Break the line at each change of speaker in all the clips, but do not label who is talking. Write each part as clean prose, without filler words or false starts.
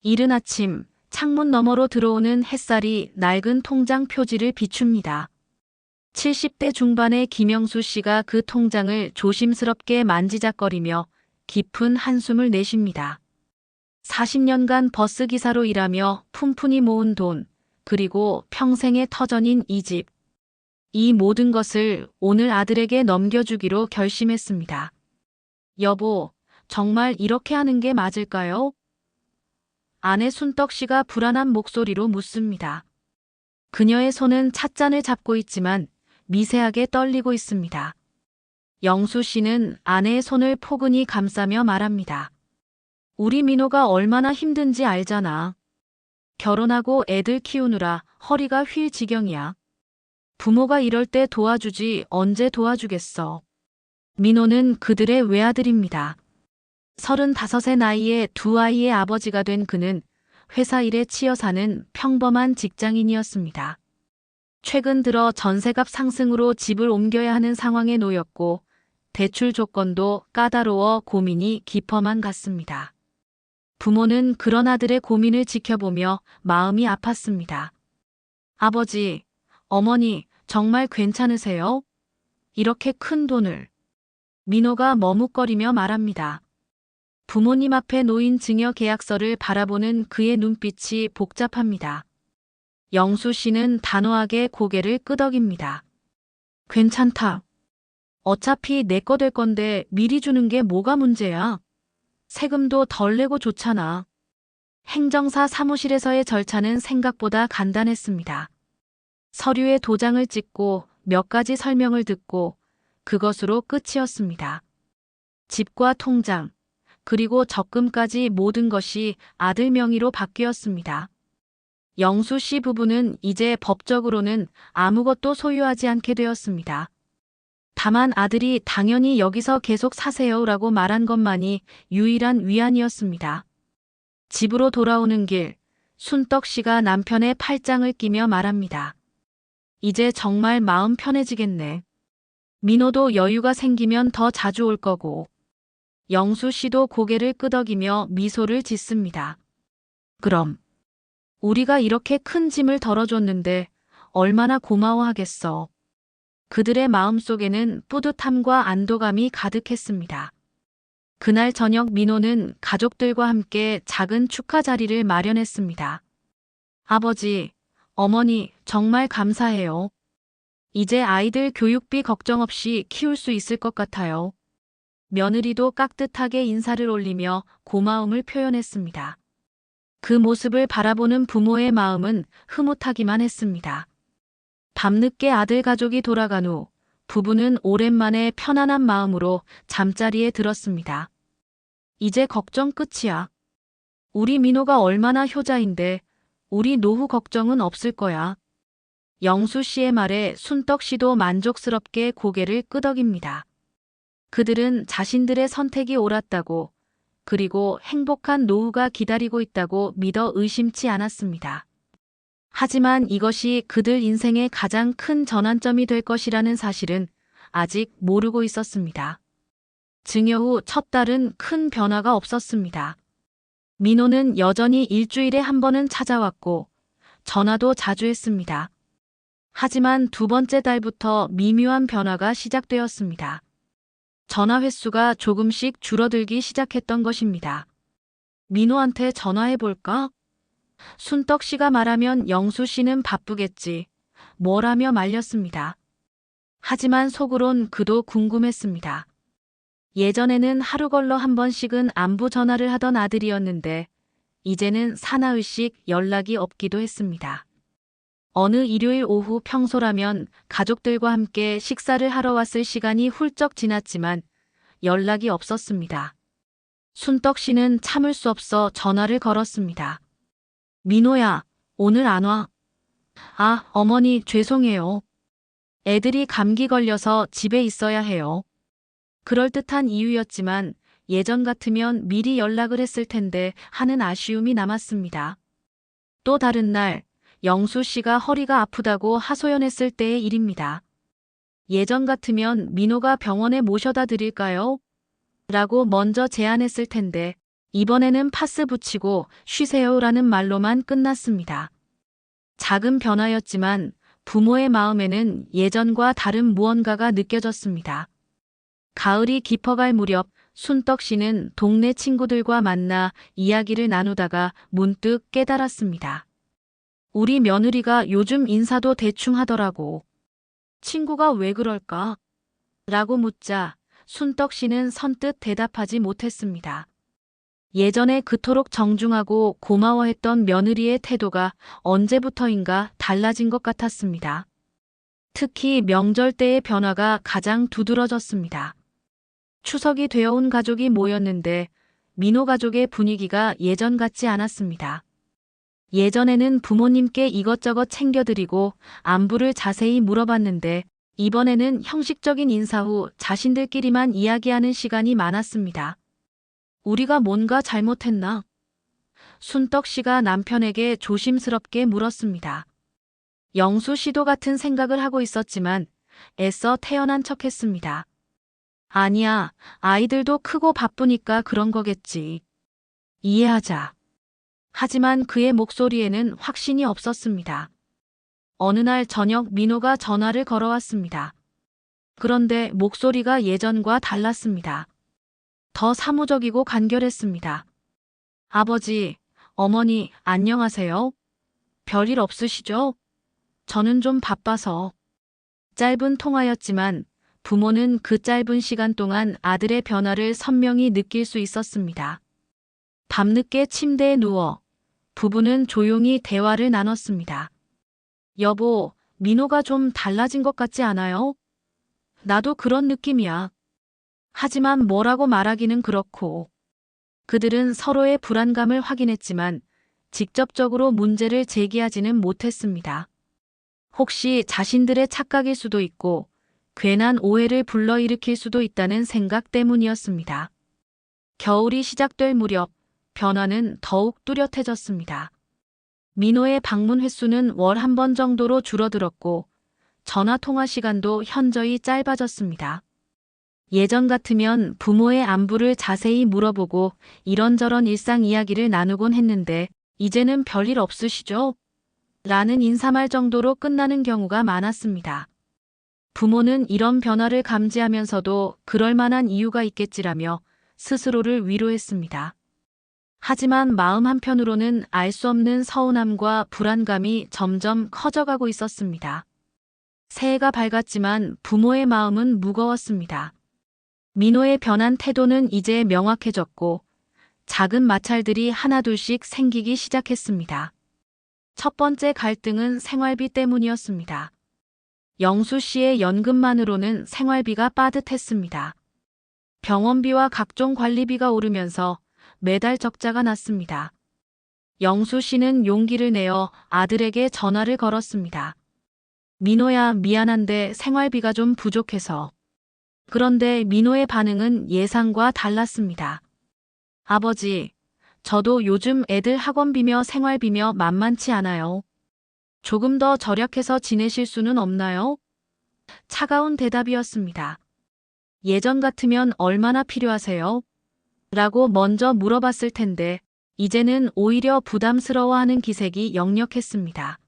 이른 아침 창문 너머로 들어오는 햇살이 낡은 통장 표지를 비춥니다. 70대 중반의 김영수 씨가 그 통장을 조심스럽게 만지작거리며 깊은 한숨을 내쉽니다. 40년간 버스기사로 일하며 푼푼히 모은 돈, 그리고 평생의 터전인 이 집. 이 모든 것을 오늘 아들에게 넘겨주기로 결심했습니다. 여보, 정말 이렇게 하는 게 맞을까요? 아내 순떡 씨가 불안한 목소리로 묻습니다. 그녀의 손은 찻잔을 잡고 있지만 미세하게 떨리고 있습니다. 영수 씨는 아내의 손을 포근히 감싸며 말합니다. 우리 민호가 얼마나 힘든지 알잖아. 결혼하고 애들 키우느라 허리가 휠 지경이야. 부모가 이럴 때 도와주지 언제 도와주겠어. 민호는 그들의 외아들입니다. 35의 나이에 두 아이의 아버지가 된 그는 회사 일에 치여 사는 평범한 직장인이었습니다. 최근 들어 전세값 상승으로 집을 옮겨야 하는 상황에 놓였고 대출 조건도 까다로워 고민이 깊어만 갔습니다. 부모는 그런 아들의 고민을 지켜보며 마음이 아팠습니다. 아버지, 어머니, 정말 괜찮으세요? 이렇게 큰 돈을. 민호가 머뭇거리며 말합니다. 부모님 앞에 놓인 증여 계약서를 바라보는 그의 눈빛이 복잡합니다. 영수 씨는 단호하게 고개를 끄덕입니다. 괜찮다. 어차피 내 거 될 건데 미리 주는 게 뭐가 문제야? 세금도 덜 내고 좋잖아. 행정사 사무실에서의 절차는 생각보다 간단했습니다. 서류에 도장을 찍고 몇 가지 설명을 듣고 그것으로 끝이었습니다. 집과 통장, 그리고 적금까지 모든 것이 아들 명의로 바뀌었습니다. 영수 씨 부부는 이제 법적으로는 아무것도 소유하지 않게 되었습니다. 다만 아들이 당연히 여기서 계속 사세요라고 말한 것만이 유일한 위안이었습니다. 집으로 돌아오는 길, 순떡 씨가 남편의 팔짱을 끼며 말합니다. 이제 정말 마음 편해지겠네. 민호도 여유가 생기면 더 자주 올 거고. 영수 씨도 고개를 끄덕이며 미소를 짓습니다. 그럼 우리가 이렇게 큰 짐을 덜어줬는데 얼마나 고마워하겠어. 그들의 마음속에는 뿌듯함과 안도감이 가득했습니다. 그날 저녁 민호는 가족들과 함께 작은 축하 자리를 마련했습니다. 아버지, 어머니, 정말 감사해요. 이제 아이들 교육비 걱정 없이 키울 수 있을 것 같아요. 며느리도 깍듯하게 인사를 올리며 고마움을 표현했습니다. 그 모습을 바라보는 부모의 마음은 흐뭇하기만 했습니다. 밤늦게 아들 가족이 돌아간 후 부부는 오랜만에 편안한 마음으로 잠자리에 들었습니다. 이제 걱정 끝이야. 우리 민호가 얼마나 효자인데 우리 노후 걱정은 없을 거야. 영수 씨의 말에 순떡 씨도 만족스럽게 고개를 끄덕입니다. 그들은 자신들의 선택이 옳았다고, 그리고 행복한 노후가 기다리고 있다고 믿어 의심치 않았습니다. 하지만 이것이 그들 인생의 가장 큰 전환점이 될 것이라는 사실은 아직 모르고 있었습니다. 증여 후 첫 달은 큰 변화가 없었습니다. 민호는 여전히 일주일에 한 번은 찾아왔고 전화도 자주 했습니다. 하지만 두 번째 달부터 미묘한 변화가 시작되었습니다. 전화 횟수가 조금씩 줄어들기 시작했던 것입니다. 민호한테 전화해볼까? 순떡 씨가 말하면 영수 씨는 바쁘겠지. 뭘 하며 말렸습니다. 하지만 속으론 그도 궁금했습니다. 예전에는 하루 걸러 한 번씩은 안부 전화를 하던 아들이었는데 이제는 사나흘씩 연락이 없기도 했습니다. 어느 일요일 오후 평소라면 가족들과 함께 식사를 하러 왔을 시간이 훌쩍 지났지만 연락이 없었습니다. 순떡 씨는 참을 수 없어 전화를 걸었습니다. 민호야, 오늘 안 와? 아, 어머니 죄송해요. 애들이 감기 걸려서 집에 있어야 해요. 그럴듯한 이유였지만 예전 같으면 미리 연락을 했을 텐데 하는 아쉬움이 남았습니다. 또 다른 날, 영수 씨가 허리가 아프다고 하소연했을 때의 일입니다. 예전 같으면 민호가 병원에 모셔다 드릴까요? 라고 먼저 제안했을 텐데 이번에는 파스 붙이고 쉬세요라는 말로만 끝났습니다. 작은 변화였지만 부모의 마음에는 예전과 다른 무언가가 느껴졌습니다. 가을이 깊어갈 무렵 순떡 씨는 동네 친구들과 만나 이야기를 나누다가 문득 깨달았습니다. 우리 며느리가 요즘 인사도 대충 하더라고. 친구가 왜 그럴까? 라고 묻자 순떡 씨는 선뜻 대답하지 못했습니다. 예전에 그토록 정중하고 고마워했던 며느리의 태도가 언제부터인가 달라진 것 같았습니다. 특히 명절 때의 변화가 가장 두드러졌습니다. 추석이 되어온 가족이 모였는데 민호 가족의 분위기가 예전 같지 않았습니다. 예전에는 부모님께 이것저것 챙겨드리고 안부를 자세히 물어봤는데 이번에는 형식적인 인사 후 자신들끼리만 이야기하는 시간이 많았습니다. 우리가 뭔가 잘못했나? 순떡 씨가 남편에게 조심스럽게 물었습니다. 영수 씨도 같은 생각을 하고 있었지만 애써 태연한 척했습니다. 아니야, 아이들도 크고 바쁘니까 그런 거겠지. 이해하자. 하지만 그의 목소리에는 확신이 없었습니다. 어느 날 저녁 민호가 전화를 걸어왔습니다. 그런데 목소리가 예전과 달랐습니다. 더 사무적이고 간결했습니다. 아버지, 어머니, 안녕하세요. 별일 없으시죠? 저는 좀 바빠서. 짧은 통화였지만 부모는 그 짧은 시간 동안 아들의 변화를 선명히 느낄 수 있었습니다. 밤늦게 침대에 누워 부부는 조용히 대화를 나눴습니다. 여보, 민호가 좀 달라진 것 같지 않아요? 나도 그런 느낌이야. 하지만 뭐라고 말하기는 그렇고. 그들은 서로의 불안감을 확인했지만 직접적으로 문제를 제기하지는 못했습니다. 혹시 자신들의 착각일 수도 있고 괜한 오해를 불러일으킬 수도 있다는 생각 때문이었습니다. 겨울이 시작될 무렵 변화는 더욱 뚜렷해졌습니다. 민호의 방문 횟수는 월 한 번 정도로 줄어들었고 전화 통화 시간도 현저히 짧아졌습니다. 예전 같으면 부모의 안부를 자세히 물어보고 이런저런 일상 이야기를 나누곤 했는데 이제는 별일 없으시죠? 라는 인사말 정도로 끝나는 경우가 많았습니다. 부모는 이런 변화를 감지하면서도 그럴 만한 이유가 있겠지라며 스스로를 위로했습니다. 하지만 마음 한편으로는 알 수 없는 서운함과 불안감이 점점 커져가고 있었습니다. 새해가 밝았지만 부모의 마음은 무거웠습니다. 민호의 변한 태도는 이제 명확해졌고 작은 마찰들이 하나둘씩 생기기 시작했습니다. 첫 번째 갈등은 생활비 때문이었습니다. 영수 씨의 연금만으로는 생활비가 빠듯했습니다. 병원비와 각종 관리비가 오르면서 매달 적자가 났습니다. 영수 씨는 용기를 내어 아들에게 전화를 걸었습니다. 민호야, 미안한데 생활비가 좀 부족해서. 그런데 민호의 반응은 예상과 달랐습니다. 아버지, 저도 요즘 애들 학원비며 생활비며 만만치 않아요. 조금 더 절약해서 지내실 수는 없나요? 차가운 대답이었습니다. 예전 같으면 얼마나 필요하세요? 라고 먼저 물어봤을 텐데 이제는 오히려 부담스러워하는 기색이 역력했습니다.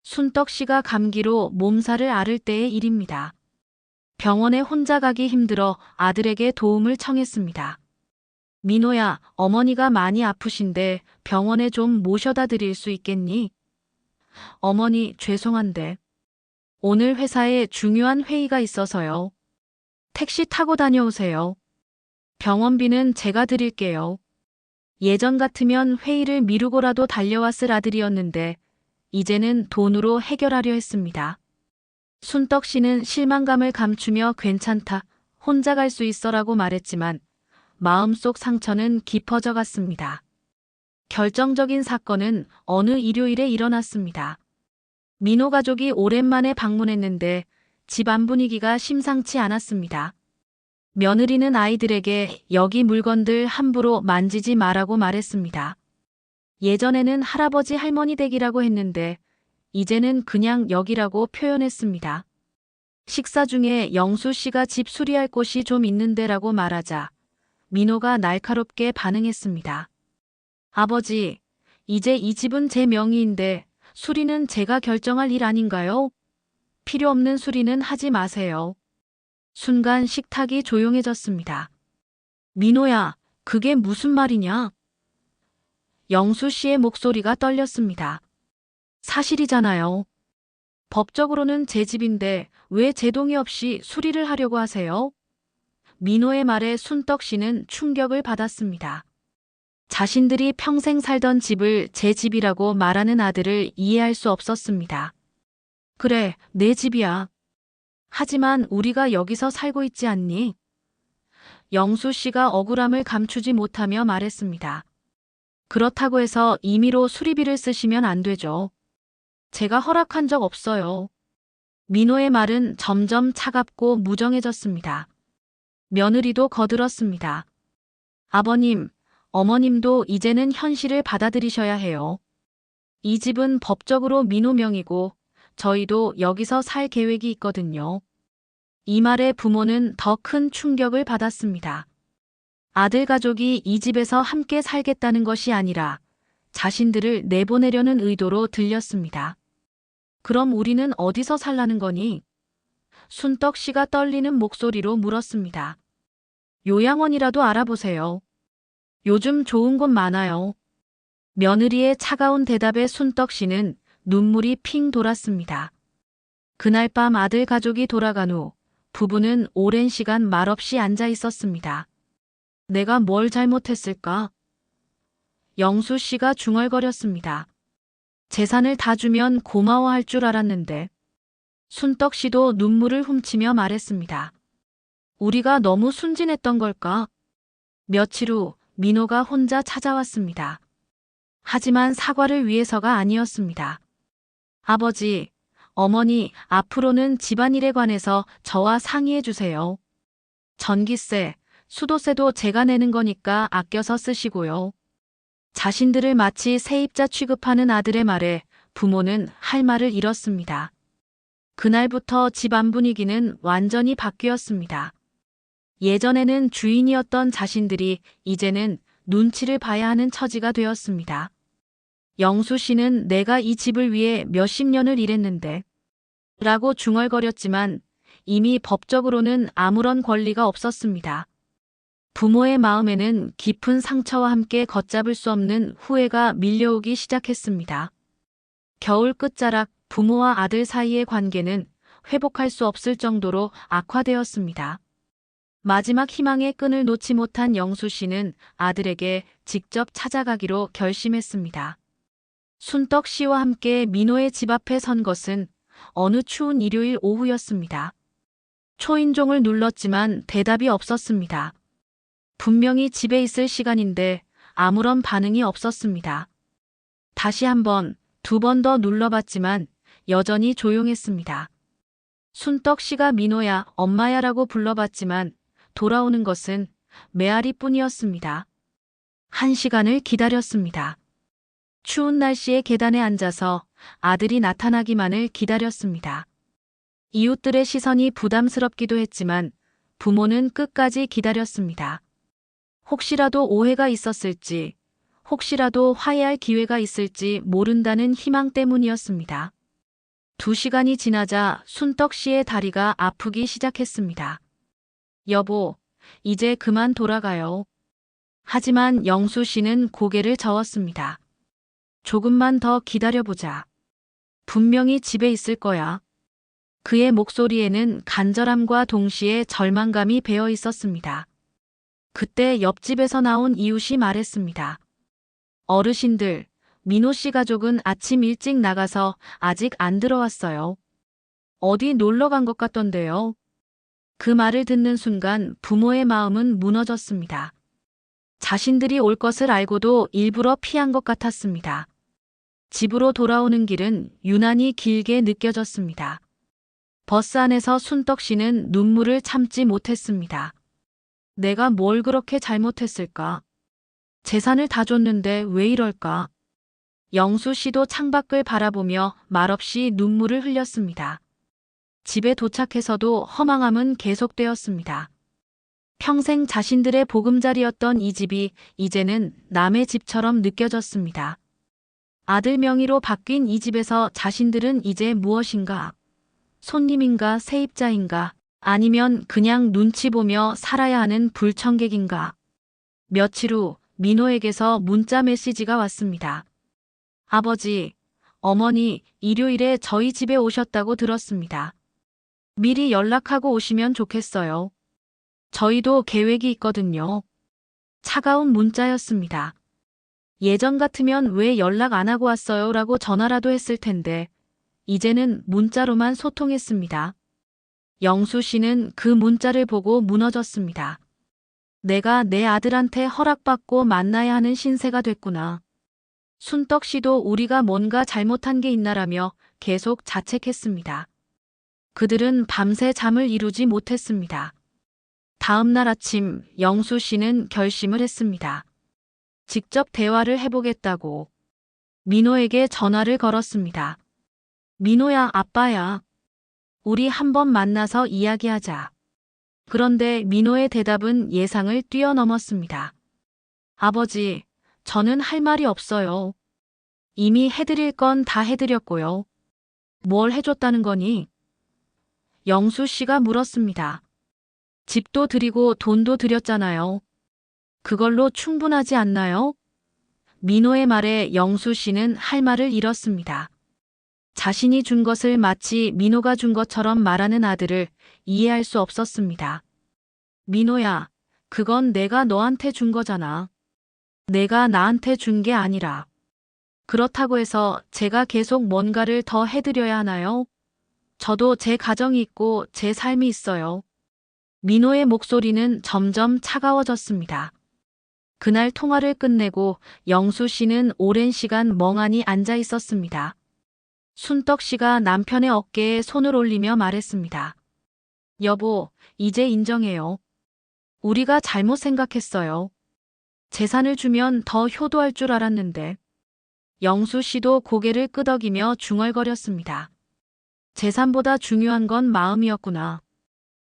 순떡 씨가 감기로 몸살을 앓을 때의 일입니다. 병원에 혼자 가기 힘들어 아들에게 도움을 청했습니다. 민호야, 어머니가 많이 아프신데 병원에 좀 모셔다 드릴 수 있겠니? 어머니, 죄송한데 오늘 회사에 중요한 회의가 있어서요. 택시 타고 다녀오세요. 병원비는 제가 드릴게요. 예전 같으면 회의를 미루고라도 달려왔을 아들이었는데 이제는 돈으로 해결하려 했습니다. 순떡 씨는 실망감을 감추며 괜찮다, 혼자 갈 수 있어라고 말했지만 마음속 상처는 깊어져 갔습니다. 결정적인 사건은 어느 일요일에 일어났습니다. 민호 가족이 오랜만에 방문했는데 집안 분위기가 심상치 않았습니다. 며느리는 아이들에게 여기 물건들 함부로 만지지 말라고 말했습니다. 예전에는 할아버지 할머니 댁이라고 했는데 이제는 그냥 여기라고 표현했습니다. 식사 중에 영수 씨가 집 수리할 곳이 좀 있는데라고 말하자 민호가 날카롭게 반응했습니다. 아버지, 이제 이 집은 제 명의인데 수리는 제가 결정할 일 아닌가요? 필요 없는 수리는 하지 마세요. 순간 식탁이 조용해졌습니다. 민호야, 그게 무슨 말이냐? 영수 씨의 목소리가 떨렸습니다. 사실이잖아요. 법적으로는 제 집인데 왜 제 동의 없이 수리를 하려고 하세요? 민호의 말에 순떡 씨는 충격을 받았습니다. 자신들이 평생 살던 집을 제 집이라고 말하는 아들을 이해할 수 없었습니다. 그래, 내 집이야. 하지만 우리가 여기서 살고 있지 않니? 영수 씨가 억울함을 감추지 못하며 말했습니다. 그렇다고 해서 임의로 수리비를 쓰시면 안 되죠. 제가 허락한 적 없어요. 민호의 말은 점점 차갑고 무정해졌습니다. 며느리도 거들었습니다. 아버님, 어머님도 이제는 현실을 받아들이셔야 해요. 이 집은 법적으로 민호 명이고 저희도 여기서 살 계획이 있거든요. 이 말에 부모는 더 큰 충격을 받았습니다. 아들 가족이 이 집에서 함께 살겠다는 것이 아니라 자신들을 내보내려는 의도로 들렸습니다. 그럼 우리는 어디서 살라는 거니? 순떡 씨가 떨리는 목소리로 물었습니다. 요양원이라도 알아보세요. 요즘 좋은 곳 많아요. 며느리의 차가운 대답에 순떡 씨는 눈물이 핑 돌았습니다. 그날 밤 아들 가족이 돌아간 후 부부는 오랜 시간 말없이 앉아 있었습니다. 내가 뭘 잘못했을까? 영수 씨가 중얼거렸습니다. 재산을 다 주면 고마워할 줄 알았는데. 순떡 씨도 눈물을 훔치며 말했습니다. 우리가 너무 순진했던 걸까? 며칠 후 민호가 혼자 찾아왔습니다. 하지만 사과를 위해서가 아니었습니다. 아버지, 어머니, 앞으로는 집안일에 관해서 저와 상의해 주세요. 전기세, 수도세도 제가 내는 거니까 아껴서 쓰시고요. 자신들을 마치 세입자 취급하는 아들의 말에 부모는 할 말을 잃었습니다. 그날부터 집안 분위기는 완전히 바뀌었습니다. 예전에는 주인이었던 자신들이 이제는 눈치를 봐야 하는 처지가 되었습니다. 영수 씨는 내가 이 집을 위해 몇십 년을 일했는데 라고 중얼거렸지만 이미 법적으로는 아무런 권리가 없었습니다. 부모의 마음에는 깊은 상처와 함께 걷잡을 수 없는 후회가 밀려오기 시작했습니다. 겨울 끝자락 부모와 아들 사이의 관계는 회복할 수 없을 정도로 악화되었습니다. 마지막 희망의 끈을 놓지 못한 영수 씨는 아들에게 직접 찾아가기로 결심했습니다. 순떡 씨와 함께 민호의 집 앞에 선 것은 어느 추운 일요일 오후였습니다. 초인종을 눌렀지만 대답이 없었습니다. 분명히 집에 있을 시간인데 아무런 반응이 없었습니다. 다시 한 번, 두 번 더 눌러봤지만 여전히 조용했습니다. 순떡 씨가 민호야, 엄마야라고 불러봤지만 돌아오는 것은 메아리뿐이었습니다. 1시간을 기다렸습니다. 추운 날씨에 계단에 앉아서 아들이 나타나기만을 기다렸습니다. 이웃들의 시선이 부담스럽기도 했지만 부모는 끝까지 기다렸습니다. 혹시라도 오해가 있었을지, 혹시라도 화해할 기회가 있을지 모른다는 희망 때문이었습니다. 2시간이 지나자 순떡 씨의 다리가 아프기 시작했습니다. 여보, 이제 그만 돌아가요. 하지만 영수 씨는 고개를 저었습니다. 조금만 더 기다려보자. 분명히 집에 있을 거야. 그의 목소리에는 간절함과 동시에 절망감이 배어 있었습니다. 그때 옆집에서 나온 이웃이 말했습니다. 어르신들, 민호 씨 가족은 아침 일찍 나가서 아직 안 들어왔어요. 어디 놀러 간 것 같던데요. 그 말을 듣는 순간 부모의 마음은 무너졌습니다. 자신들이 올 것을 알고도 일부러 피한 것 같았습니다. 집으로 돌아오는 길은 유난히 길게 느껴졌습니다. 버스 안에서 순떡 씨는 눈물을 참지 못했습니다. 내가 뭘 그렇게 잘못했을까? 재산을 다 줬는데 왜 이럴까? 영수 씨도 창밖을 바라보며 말없이 눈물을 흘렸습니다. 집에 도착해서도 허망함은 계속되었습니다. 평생 자신들의 보금자리였던 이 집이 이제는 남의 집처럼 느껴졌습니다. 아들 명의로 바뀐 이 집에서 자신들은 이제 무엇인가? 손님인가 세입자인가? 아니면 그냥 눈치 보며 살아야 하는 불청객인가? 며칠 후 민호에게서 문자 메시지가 왔습니다. 아버지, 어머니, 일요일에 저희 집에 오셨다고 들었습니다. 미리 연락하고 오시면 좋겠어요. 저희도 계획이 있거든요. 차가운 문자였습니다. 예전 같으면 왜 연락 안 하고 왔어요? 라고 전화라도 했을 텐데, 이제는 문자로만 소통했습니다. 영수 씨는 그 문자를 보고 무너졌습니다. 내가 내 아들한테 허락받고 만나야 하는 신세가 됐구나. 순떡 씨도 우리가 뭔가 잘못한 게 있나라며 계속 자책했습니다. 그들은 밤새 잠을 이루지 못했습니다. 다음 날 아침 영수 씨는 결심을 했습니다. 직접 대화를 해보겠다고 민호에게 전화를 걸었습니다. 민호야, 아빠야. 우리 한번 만나서 이야기하자. 그런데 민호의 대답은 예상을 뛰어넘었습니다. 아버지, 저는 할 말이 없어요. 이미 해드릴 건 다 해드렸고요. 뭘 해줬다는 거니? 영수 씨가 물었습니다. 집도 드리고 돈도 드렸잖아요. 그걸로 충분하지 않나요? 민호의 말에 영수 씨는 할 말을 잃었습니다. 자신이 준 것을 마치 민호가 준 것처럼 말하는 아들을 이해할 수 없었습니다. 민호야, 그건 내가 너한테 준 거잖아. 내가 나한테 준 게 아니라. 그렇다고 해서 제가 계속 뭔가를 더 해드려야 하나요? 저도 제 가정이 있고 제 삶이 있어요. 민호의 목소리는 점점 차가워졌습니다. 그날 통화를 끝내고 영수 씨는 오랜 시간 멍하니 앉아 있었습니다. 순떡 씨가 남편의 어깨에 손을 올리며 말했습니다. 여보, 이제 인정해요. 우리가 잘못 생각했어요. 재산을 주면 더 효도할 줄 알았는데. 영수 씨도 고개를 끄덕이며 중얼거렸습니다. 재산보다 중요한 건 마음이었구나.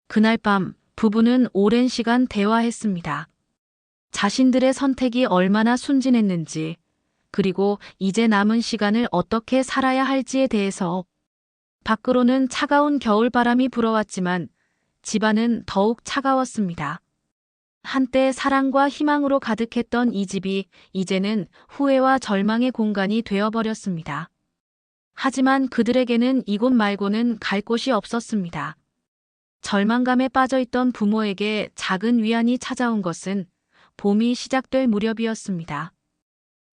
그날 밤 부부는 오랜 시간 대화했습니다. 자신들의 선택이 얼마나 순진했는지, 그리고 이제 남은 시간을 어떻게 살아야 할지에 대해서. 밖으로는 차가운 겨울바람이 불어왔지만 집안은 더욱 차가웠습니다. 한때 사랑과 희망으로 가득했던 이 집이 이제는 후회와 절망의 공간이 되어버렸습니다. 하지만 그들에게는 이곳 말고는 갈 곳이 없었습니다. 절망감에 빠져있던 부모에게 작은 위안이 찾아온 것은 봄이 시작될 무렵이었습니다.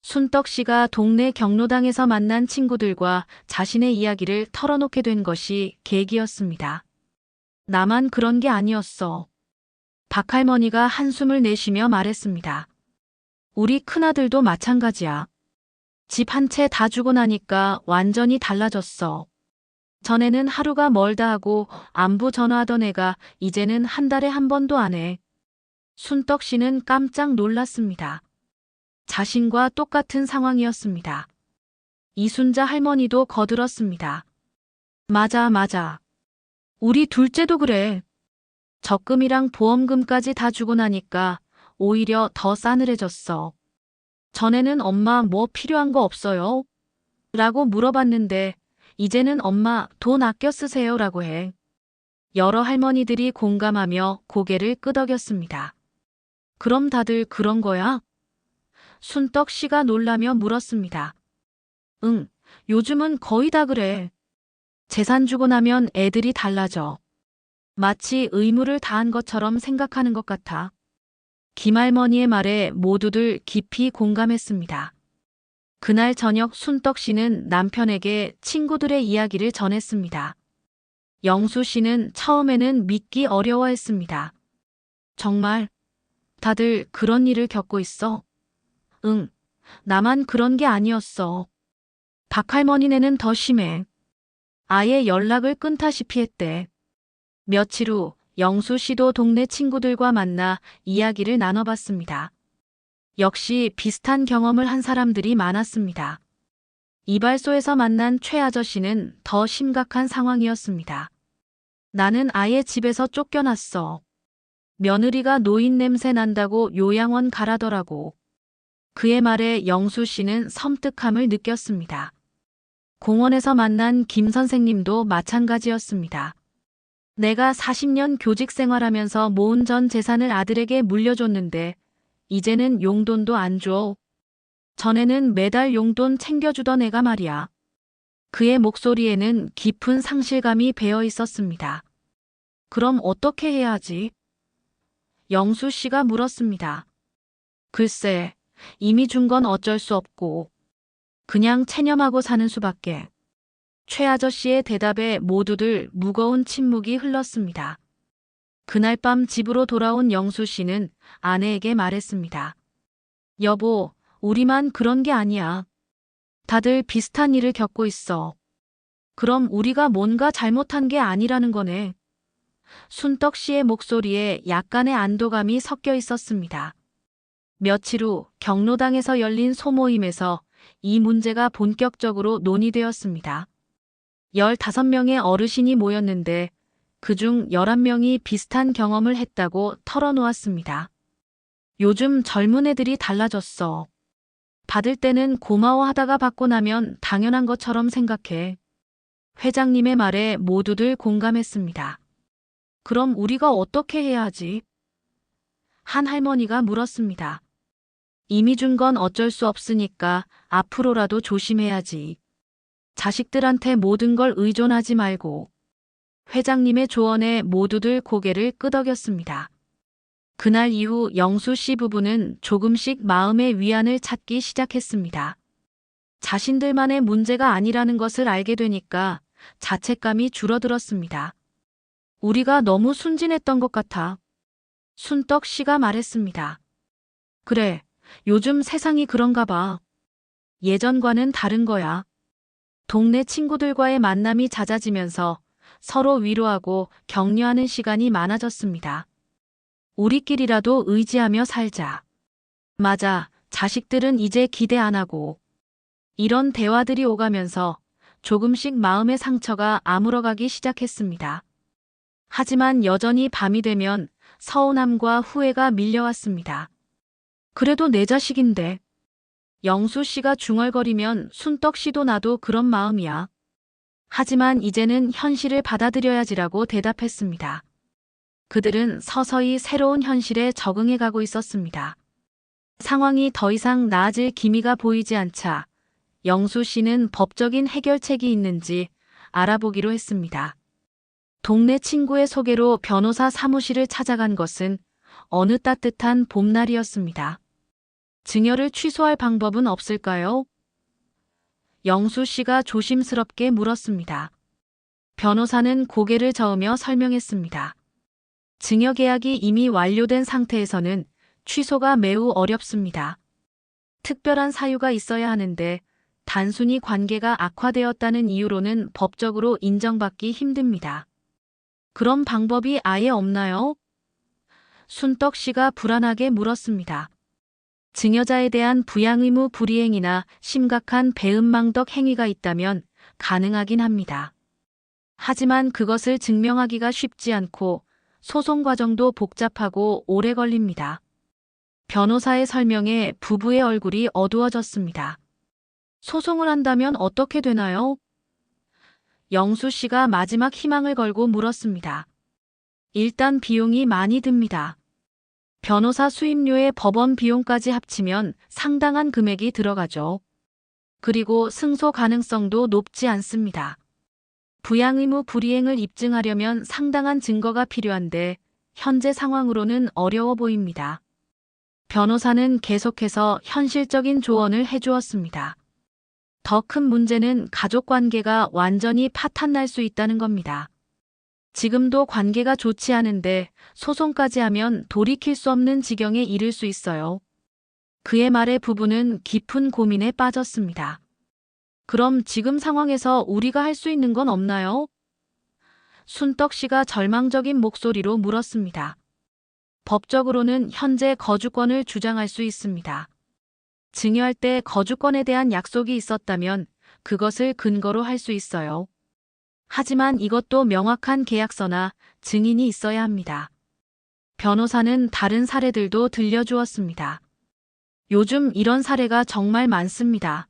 순떡 씨가 동네 경로당에서 만난 친구들과 자신의 이야기를 털어놓게 된 것이 계기였습니다. 나만 그런 게 아니었어. 박할머니가 한숨을 내쉬며 말했습니다. 우리 큰아들도 마찬가지야. 집 한 채 다 주고 나니까 완전히 달라졌어. 전에는 하루가 멀다 하고 안부 전화하던 애가 이제는 한 달에 한 번도 안 해. 순떡 씨는 깜짝 놀랐습니다. 자신과 똑같은 상황이었습니다. 이순자 할머니도 거들었습니다. 맞아. 우리 둘째도 그래. 적금이랑 보험금까지 다 주고 나니까 오히려 더 싸늘해졌어. 전에는 엄마 뭐 필요한 거 없어요? 라고 물어봤는데 이제는 엄마 돈 아껴 쓰세요 라고 해. 여러 할머니들이 공감하며 고개를 끄덕였습니다. 그럼 다들 그런 거야? 순떡 씨가 놀라며 물었습니다. 응, 요즘은 거의 다 그래. 재산 주고 나면 애들이 달라져. 마치 의무를 다한 것처럼 생각하는 것 같아. 김할머니의 말에 모두들 깊이 공감했습니다. 그날 저녁 순떡 씨는 남편에게 친구들의 이야기를 전했습니다. 영수 씨는 처음에는 믿기 어려워했습니다. 정말? 다들 그런 일을 겪고 있어? 응, 나만 그런 게 아니었어. 박할머니네는 더 심해. 아예 연락을 끊다시피 했대. 며칠 후 영수 씨도 동네 친구들과 만나 이야기를 나눠봤습니다. 역시 비슷한 경험을 한 사람들이 많았습니다. 이발소에서 만난 최 아저씨는 더 심각한 상황이었습니다. 나는 아예 집에서 쫓겨났어. 며느리가 노인 냄새 난다고 요양원 가라더라고. 그의 말에 영수 씨는 섬뜩함을 느꼈습니다. 공원에서 만난 김 선생님도 마찬가지였습니다. 내가 40년 교직 생활하면서 모은 전 재산을 아들에게 물려줬는데 이제는 용돈도 안 줘. 전에는 매달 용돈 챙겨주던 애가 말이야. 그의 목소리에는 깊은 상실감이 배어 있었습니다. 그럼 어떻게 해야 하지? 영수 씨가 물었습니다. 글쎄, 이미 준 건 어쩔 수 없고 그냥 체념하고 사는 수밖에. 최 아저씨의 대답에 모두들 무거운 침묵이 흘렀습니다. 그날 밤 집으로 돌아온 영수 씨는 아내에게 말했습니다. 여보, 우리만 그런 게 아니야. 다들 비슷한 일을 겪고 있어. 그럼 우리가 뭔가 잘못한 게 아니라는 거네. 순떡 씨의 목소리에 약간의 안도감이 섞여 있었습니다. 며칠 후 경로당에서 열린 소모임에서 이 문제가 본격적으로 논의되었습니다. 15명의 어르신이 모였는데 그중 11명이 비슷한 경험을 했다고 털어놓았습니다. 요즘 젊은 애들이 달라졌어. 받을 때는 고마워하다가 받고 나면 당연한 것처럼 생각해. 회장님의 말에 모두들 공감했습니다. 그럼 우리가 어떻게 해야 하지? 한 할머니가 물었습니다. 이미 준 건 어쩔 수 없으니까 앞으로라도 조심해야지. 자식들한테 모든 걸 의존하지 말고. 회장님의 조언에 모두들 고개를 끄덕였습니다. 그날 이후 영수 씨 부부는 조금씩 마음의 위안을 찾기 시작했습니다. 자신들만의 문제가 아니라는 것을 알게 되니까 자책감이 줄어들었습니다. 우리가 너무 순진했던 것 같아. 순떡 씨가 말했습니다. 그래, 요즘 세상이 그런가 봐. 예전과는 다른 거야. 동네 친구들과의 만남이 잦아지면서 서로 위로하고 격려하는 시간이 많아졌습니다. 우리끼리라도 의지하며 살자. 맞아, 자식들은 이제 기대 안 하고. 이런 대화들이 오가면서 조금씩 마음의 상처가 아물어가기 시작했습니다. 하지만 여전히 밤이 되면 서운함과 후회가 밀려왔습니다. 그래도 내 자식인데. 영수 씨가 중얼거리면 순떡 씨도 나도 그런 마음이야. 하지만 이제는 현실을 받아들여야지라고 대답했습니다. 그들은 서서히 새로운 현실에 적응해 가고 있었습니다. 상황이 더 이상 나아질 기미가 보이지 않자 영수 씨는 법적인 해결책이 있는지 알아보기로 했습니다. 동네 친구의 소개로 변호사 사무실을 찾아간 것은 어느 따뜻한 봄날이었습니다. 증여를 취소할 방법은 없을까요? 영수 씨가 조심스럽게 물었습니다. 변호사는 고개를 저으며 설명했습니다. 증여 계약이 이미 완료된 상태에서는 취소가 매우 어렵습니다. 특별한 사유가 있어야 하는데 단순히 관계가 악화되었다는 이유로는 법적으로 인정받기 힘듭니다. 그런 방법이 아예 없나요? 순떡 씨가 불안하게 물었습니다. 증여자에 대한 부양 의무 불이행이나 심각한 배은망덕 행위가 있다면 가능하긴 합니다. 하지만 그것을 증명하기가 쉽지 않고 소송 과정도 복잡하고 오래 걸립니다. 변호사의 설명에 부부의 얼굴이 어두워졌습니다. 소송을 한다면 어떻게 되나요? 영수 씨가 마지막 희망을 걸고 물었습니다. 일단 비용이 많이 듭니다. 변호사 수임료에 법원 비용까지 합치면 상당한 금액이 들어가죠. 그리고 승소 가능성도 높지 않습니다. 부양 의무 불이행을 입증하려면 상당한 증거가 필요한데 현재 상황으로는 어려워 보입니다. 변호사는 계속해서 현실적인 조언을 해주었습니다. 더 큰 문제는 가족 관계가 완전히 파탄날 수 있다는 겁니다. 지금도 관계가 좋지 않은데 소송까지 하면 돌이킬 수 없는 지경에 이를 수 있어요. 그의 말에 부부는 깊은 고민에 빠졌습니다. 그럼 지금 상황에서 우리가 할 수 있는 건 없나요? 순떡 씨가 절망적인 목소리로 물었습니다. 법적으로는 현재 거주권을 주장할 수 있습니다. 증여할 때 거주권에 대한 약속이 있었다면 그것을 근거로 할 수 있어요. 하지만 이것도 명확한 계약서나 증인이 있어야 합니다. 변호사는 다른 사례들도 들려주었습니다. 요즘 이런 사례가 정말 많습니다.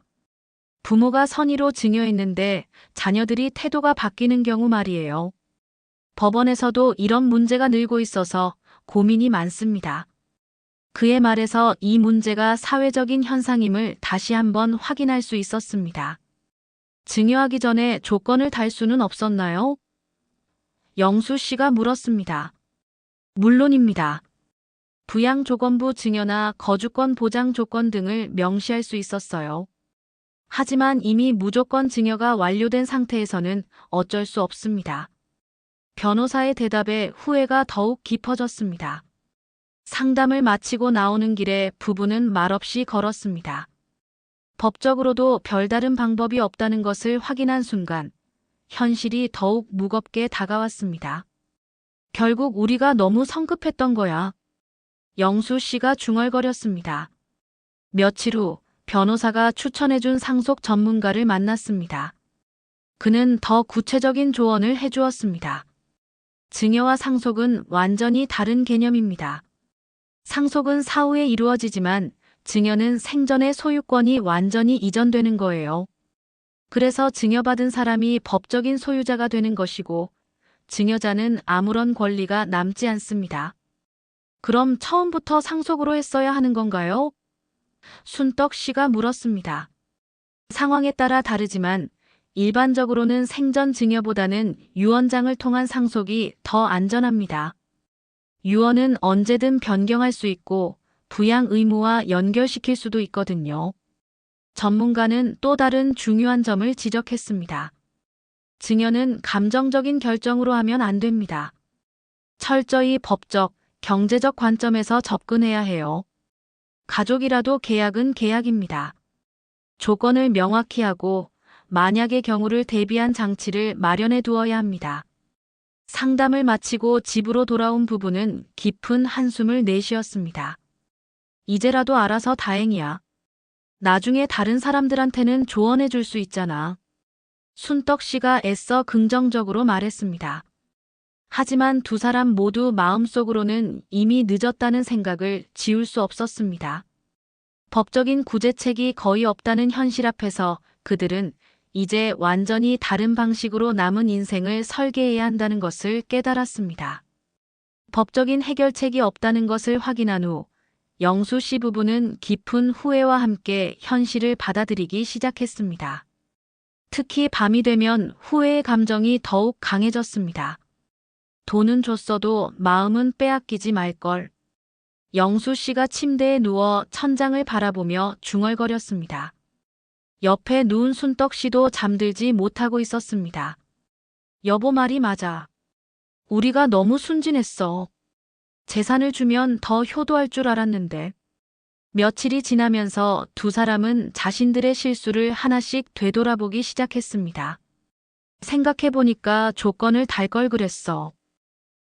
부모가 선의로 증여했는데 자녀들이 태도가 바뀌는 경우 말이에요. 법원에서도 이런 문제가 늘고 있어서 고민이 많습니다. 그의 말에서 이 문제가 사회적인 현상임을 다시 한번 확인할 수 있었습니다. 증여하기 전에 조건을 달 수는 없었나요? 영수 씨가 물었습니다. 물론입니다. 부양조건부 증여나 거주권 보장 조건 등을 명시할 수 있었어요. 하지만 이미 무조건 증여가 완료된 상태에서는 어쩔 수 없습니다. 변호사의 대답에 후회가 더욱 깊어졌습니다. 상담을 마치고 나오는 길에 부부는 말없이 걸었습니다. 법적으로도 별다른 방법이 없다는 것을 확인한 순간 현실이 더욱 무겁게 다가왔습니다. 결국 우리가 너무 성급했던 거야. 영수 씨가 중얼거렸습니다. 며칠 후 변호사가 추천해준 상속 전문가를 만났습니다. 그는 더 구체적인 조언을 해주었습니다. 증여와 상속은 완전히 다른 개념입니다. 상속은 사후에 이루어지지만 증여는 생전의 소유권이 완전히 이전되는 거예요. 그래서 증여받은 사람이 법적인 소유자가 되는 것이고 증여자는 아무런 권리가 남지 않습니다. 그럼 처음부터 상속으로 했어야 하는 건가요? 순떡 씨가 물었습니다. 상황에 따라 다르지만 일반적으로는 생전 증여보다는 유언장을 통한 상속이 더 안전합니다. 유언은 언제든 변경할 수 있고 부양 의무와 연결시킬 수도 있거든요. 전문가는 또 다른 중요한 점을 지적했습니다. 증여는 감정적인 결정으로 하면 안 됩니다. 철저히 법적, 경제적 관점에서 접근해야 해요. 가족이라도 계약은 계약입니다. 조건을 명확히 하고 만약의 경우를 대비한 장치를 마련해 두어야 합니다. 상담을 마치고 집으로 돌아온 부부는 깊은 한숨을 내쉬었습니다. 이제라도 알아서 다행이야. 나중에 다른 사람들한테는 조언해 줄 수 있잖아. 순떡 씨가 애써 긍정적으로 말했습니다. 하지만 두 사람 모두 마음속으로는 이미 늦었다는 생각을 지울 수 없었습니다. 법적인 구제책이 거의 없다는 현실 앞에서 그들은 이제 완전히 다른 방식으로 남은 인생을 설계해야 한다는 것을 깨달았습니다. 법적인 해결책이 없다는 것을 확인한 후 영수 씨 부부는 깊은 후회와 함께 현실을 받아들이기 시작했습니다. 특히 밤이 되면 후회의 감정이 더욱 강해졌습니다. 돈은 줬어도 마음은 빼앗기지 말걸. 영수 씨가 침대에 누워 천장을 바라보며 중얼거렸습니다. 옆에 누운 순떡 씨도 잠들지 못하고 있었습니다. 여보 말이 맞아. 우리가 너무 순진했어. 재산을 주면 더 효도할 줄 알았는데. 며칠이 지나면서 두 사람은 자신들의 실수를 하나씩 되돌아보기 시작했습니다. 생각해보니까 조건을 달 걸 그랬어.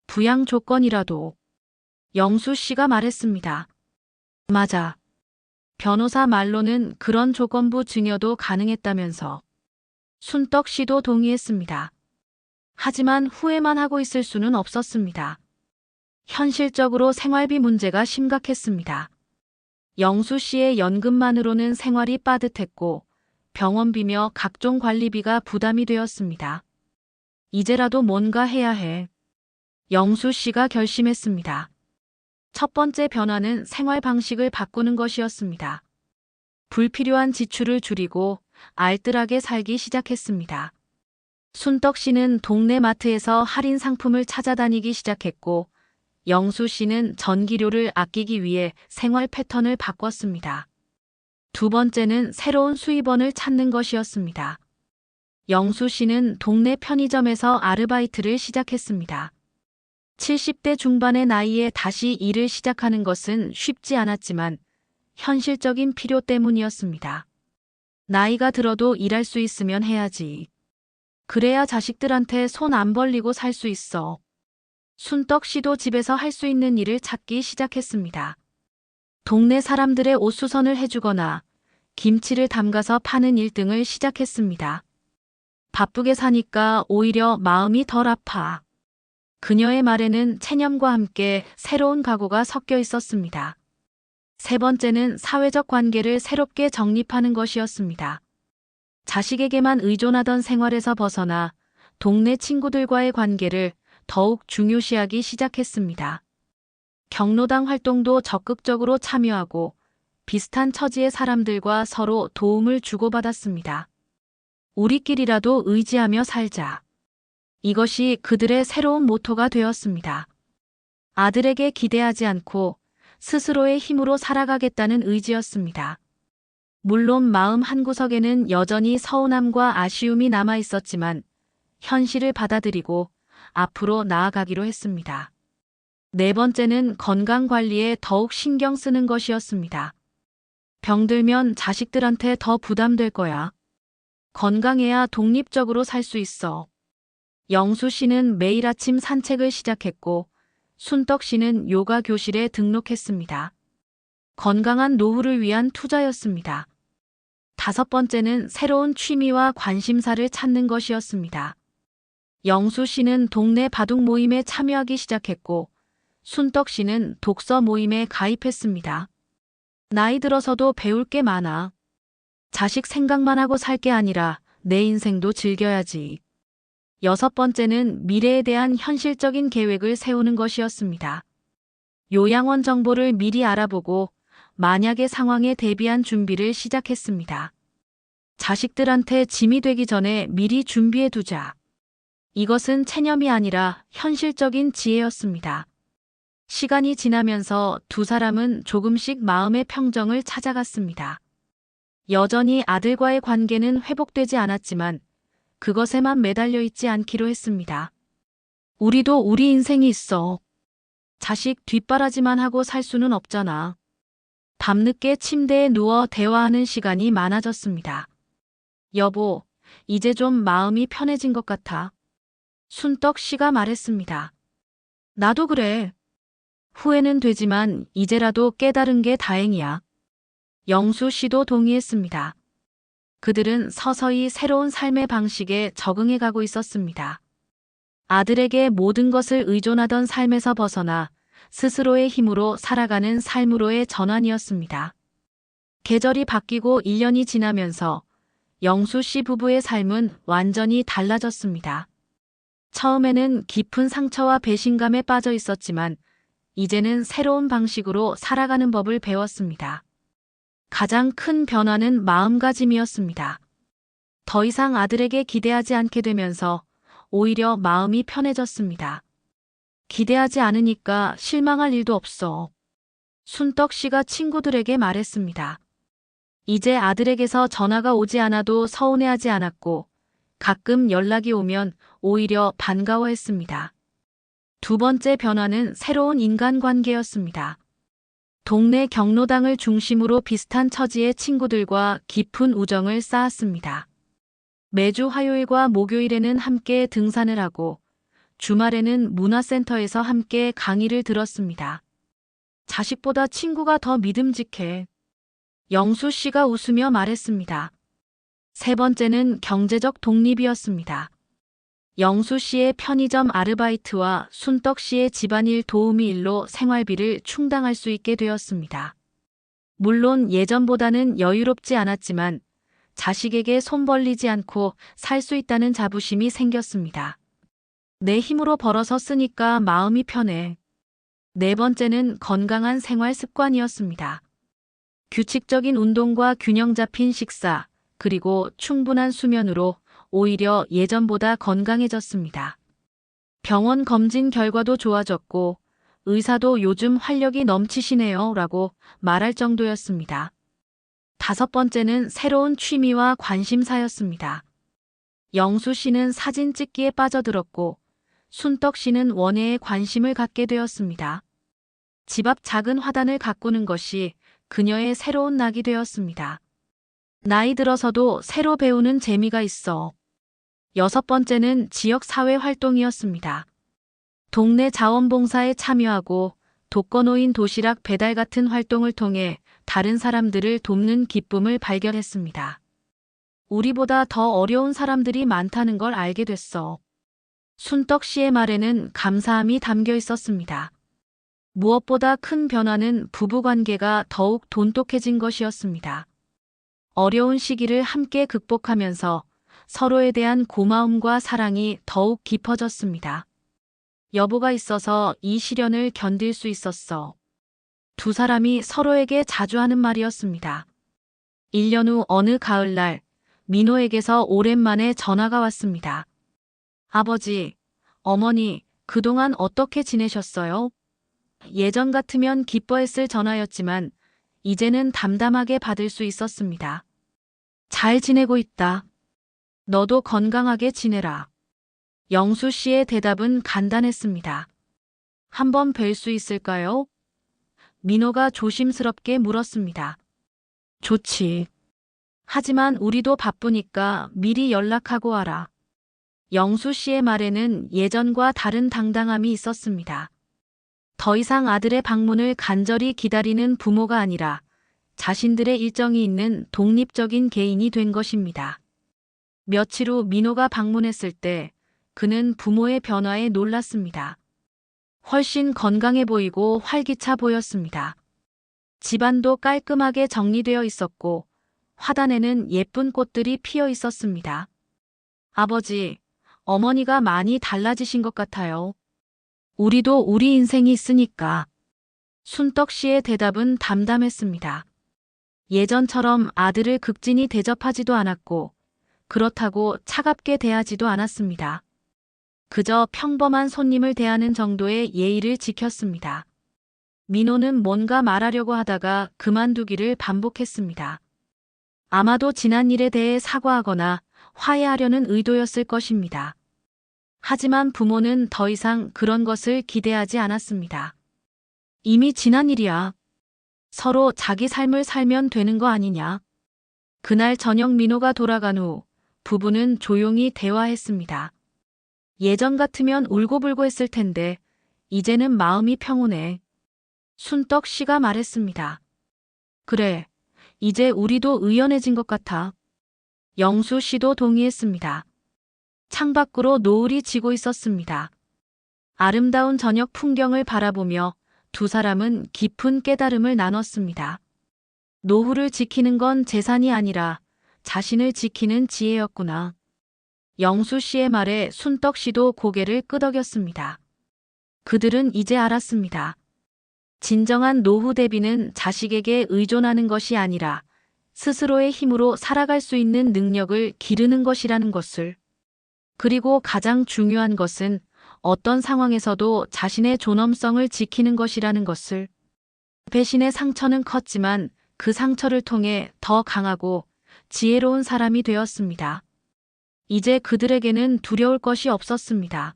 부양 조건이라도. 영수 씨가 말했습니다. 맞아. 변호사 말로는 그런 조건부 증여도 가능했다면서. 순떡 씨도 동의했습니다. 하지만 후회만 하고 있을 수는 없었습니다. 현실적으로 생활비 문제가 심각했습니다. 영수 씨의 연금만으로는 생활이 빠듯했고 병원비며 각종 관리비가 부담이 되었습니다. 이제라도 뭔가 해야 해. 영수 씨가 결심했습니다. 첫 번째 변화는 생활 방식을 바꾸는 것이었습니다. 불필요한 지출을 줄이고 알뜰하게 살기 시작했습니다. 순떡 씨는 동네 마트에서 할인 상품을 찾아다니기 시작했고 영수 씨는 전기료를 아끼기 위해 생활 패턴을 바꿨습니다. 두 번째는 새로운 수입원을 찾는 것이었습니다. 영수 씨는 동네 편의점에서 아르바이트를 시작했습니다. 70대 중반의 나이에 다시 일을 시작하는 것은 쉽지 않았지만 현실적인 필요 때문이었습니다. 나이가 들어도 일할 수 있으면 해야지. 그래야 자식들한테 손 안 벌리고 살 수 있어. 순떡 씨도 집에서 할 수 있는 일을 찾기 시작했습니다. 동네 사람들의 옷 수선을 해주거나 김치를 담가서 파는 일 등을 시작했습니다. 바쁘게 사니까 오히려 마음이 덜 아파. 그녀의 말에는 체념과 함께 새로운 각오가 섞여 있었습니다. 세 번째는 사회적 관계를 새롭게 정립하는 것이었습니다. 자식에게만 의존하던 생활에서 벗어나 동네 친구들과의 관계를 더욱 중요시하기 시작했습니다. 경로당 활동도 적극적으로 참여하고 비슷한 처지의 사람들과 서로 도움을 주고받았습니다. 우리끼리라도 의지하며 살자. 이것이 그들의 새로운 모토가 되었습니다. 아들에게 기대하지 않고 스스로의 힘으로 살아가겠다는 의지였습니다. 물론 마음 한구석에는 여전히 서운함과 아쉬움이 남아 있었지만 현실을 받아들이고 앞으로 나아가기로 했습니다. 네 번째는 건강 관리에 더욱 신경 쓰는 것이었습니다. 병들면 자식들한테 더 부담될 거야. 건강해야 독립적으로 살 수 있어. 영수 씨는 매일 아침 산책을 시작했고 순떡 씨는 요가 교실에 등록했습니다. 건강한 노후를 위한 투자였습니다. 다섯 번째는 새로운 취미와 관심사를 찾는 것이었습니다. 영수 씨는 동네 바둑 모임에 참여하기 시작했고 순떡 씨는 독서 모임에 가입했습니다. 나이 들어서도 배울 게 많아. 자식 생각만 하고 살 게 아니라 내 인생도 즐겨야지. 여섯 번째는 미래에 대한 현실적인 계획을 세우는 것이었습니다. 요양원 정보를 미리 알아보고 만약의 상황에 대비한 준비를 시작했습니다. 자식들한테 짐이 되기 전에 미리 준비해 두자. 이것은 체념이 아니라 현실적인 지혜였습니다. 시간이 지나면서 두 사람은 조금씩 마음의 평정을 찾아갔습니다. 여전히 아들과의 관계는 회복되지 않았지만 그것에만 매달려 있지 않기로 했습니다. 우리도 우리 인생이 있어. 자식 뒷바라지만 하고 살 수는 없잖아. 밤늦게 침대에 누워 대화하는 시간이 많아졌습니다. 여보, 이제 좀 마음이 편해진 것 같아. 순떡 씨가 말했습니다. 나도 그래. 후회는 되지만 이제라도 깨달은 게 다행이야. 영수 씨도 동의했습니다. 그들은 서서히 새로운 삶의 방식에 적응해 가고 있었습니다. 아들에게 모든 것을 의존하던 삶에서 벗어나 스스로의 힘으로 살아가는 삶으로의 전환이었습니다. 계절이 바뀌고 1년이 지나면서 영수 씨 부부의 삶은 완전히 달라졌습니다. 처음에는 깊은 상처와 배신감에 빠져 있었지만 이제는 새로운 방식으로 살아가는 법을 배웠습니다. 가장 큰 변화는 마음가짐이었습니다. 더 이상 아들에게 기대하지 않게 되면서 오히려 마음이 편해졌습니다. 기대하지 않으니까 실망할 일도 없어. 순떡 씨가 친구들에게 말했습니다. 이제 아들에게서 전화가 오지 않아도 서운해하지 않았고 가끔 연락이 오면 오히려 반가워했습니다. 두 번째 변화는 새로운 인간관계였습니다. 동네 경로당을 중심으로 비슷한 처지의 친구들과 깊은 우정을 쌓았습니다. 매주 화요일과 목요일에는 함께 등산을 하고 주말에는 문화센터에서 함께 강의를 들었습니다. 자식보다 친구가 더 믿음직해. 영수 씨가 웃으며 말했습니다. 세 번째는 경제적 독립이었습니다. 영수 씨의 편의점 아르바이트와 순떡 씨의 집안일 도우미 일로 생활비를 충당할 수 있게 되었습니다. 물론 예전보다는 여유롭지 않았지만 자식에게 손 벌리지 않고 살 수 있다는 자부심이 생겼습니다. 내 힘으로 벌어서 쓰니까 마음이 편해. 네 번째는 건강한 생활 습관이었습니다. 규칙적인 운동과 균형 잡힌 식사, 그리고 충분한 수면으로 오히려 예전보다 건강해졌습니다. 병원 검진 결과도 좋아졌고 의사도 요즘 활력이 넘치시네요 라고 말할 정도였습니다. 다섯 번째는 새로운 취미와 관심사였습니다. 영수 씨는 사진 찍기에 빠져들었고 순떡 씨는 원예에 관심을 갖게 되었습니다. 집 앞 작은 화단을 가꾸는 것이 그녀의 새로운 낙이 되었습니다. 나이 들어서도 새로 배우는 재미가 있어. 여섯 번째는 지역사회 활동이었습니다. 동네 자원봉사에 참여하고 독거노인 도시락 배달 같은 활동을 통해 다른 사람들을 돕는 기쁨을 발견했습니다. 우리보다 더 어려운 사람들이 많다는 걸 알게 됐어. 순떡 씨의 말에는 감사함이 담겨 있었습니다. 무엇보다 큰 변화는 부부 관계가 더욱 돈독해진 것이었습니다. 어려운 시기를 함께 극복하면서 서로에 대한 고마움과 사랑이 더욱 깊어졌습니다. 여보가 있어서 이 시련을 견딜 수 있었어. 두 사람이 서로에게 자주 하는 말이었습니다. 1년 후 어느 가을날, 민호에게서 오랜만에 전화가 왔습니다. 아버지, 어머니, 그동안 어떻게 지내셨어요? 예전 같으면 기뻐했을 전화였지만 이제는 담담하게 받을 수 있었습니다. 잘 지내고 있다. 너도 건강하게 지내라. 영수 씨의 대답은 간단했습니다. 한번 뵐 수 있을까요? 민호가 조심스럽게 물었습니다. 좋지. 하지만 우리도 바쁘니까 미리 연락하고 와라. 영수 씨의 말에는 예전과 다른 당당함이 있었습니다. 더 이상 아들의 방문을 간절히 기다리는 부모가 아니라 자신들의 일정이 있는 독립적인 개인이 된 것입니다. 며칠 후 민호가 방문했을 때 그는 부모의 변화에 놀랐습니다. 훨씬 건강해 보이고 활기차 보였습니다. 집안도 깔끔하게 정리되어 있었고 화단에는 예쁜 꽃들이 피어 있었습니다. 아버지, 어머니가 많이 달라지신 것 같아요. 우리도 우리 인생이 있으니까. 순떡 씨의 대답은 담담했습니다. 예전처럼 아들을 극진히 대접하지도 않았고 그렇다고 차갑게 대하지도 않았습니다. 그저 평범한 손님을 대하는 정도의 예의를 지켰습니다. 민호는 뭔가 말하려고 하다가 그만두기를 반복했습니다. 아마도 지난 일에 대해 사과하거나 화해하려는 의도였을 것입니다. 하지만 부모는 더 이상 그런 것을 기대하지 않았습니다. 이미 지난 일이야. 서로 자기 삶을 살면 되는 거 아니냐. 그날 저녁 민호가 돌아간 후 부부는 조용히 대화했습니다. 예전 같으면 울고불고 했을 텐데 이제는 마음이 평온해. 순떡 씨가 말했습니다. 그래, 이제 우리도 의연해진 것 같아. 영수 씨도 동의했습니다. 창밖으로 노을이 지고 있었습니다. 아름다운 저녁 풍경을 바라보며 두 사람은 깊은 깨달음을 나눴습니다. 노후를 지키는 건 재산이 아니라 자신을 지키는 지혜였구나. 영수 씨의 말에 순떡 씨도 고개를 끄덕였습니다. 그들은 이제 알았습니다. 진정한 노후 대비는 자식에게 의존하는 것이 아니라 스스로의 힘으로 살아갈 수 있는 능력을 기르는 것이라는 것을. 그리고 가장 중요한 것은 어떤 상황에서도 자신의 존엄성을 지키는 것이라는 것을. 배신의 상처는 컸지만 그 상처를 통해 더 강하고 지혜로운 사람이 되었습니다. 이제 그들에게는 두려울 것이 없었습니다.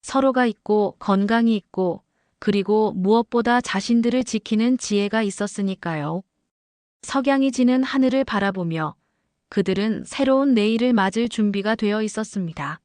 서로가 있고 건강이 있고 그리고 무엇보다 자신들을 지키는 지혜가 있었으니까요. 석양이 지는 하늘을 바라보며 그들은 새로운 내일을 맞을 준비가 되어 있었습니다.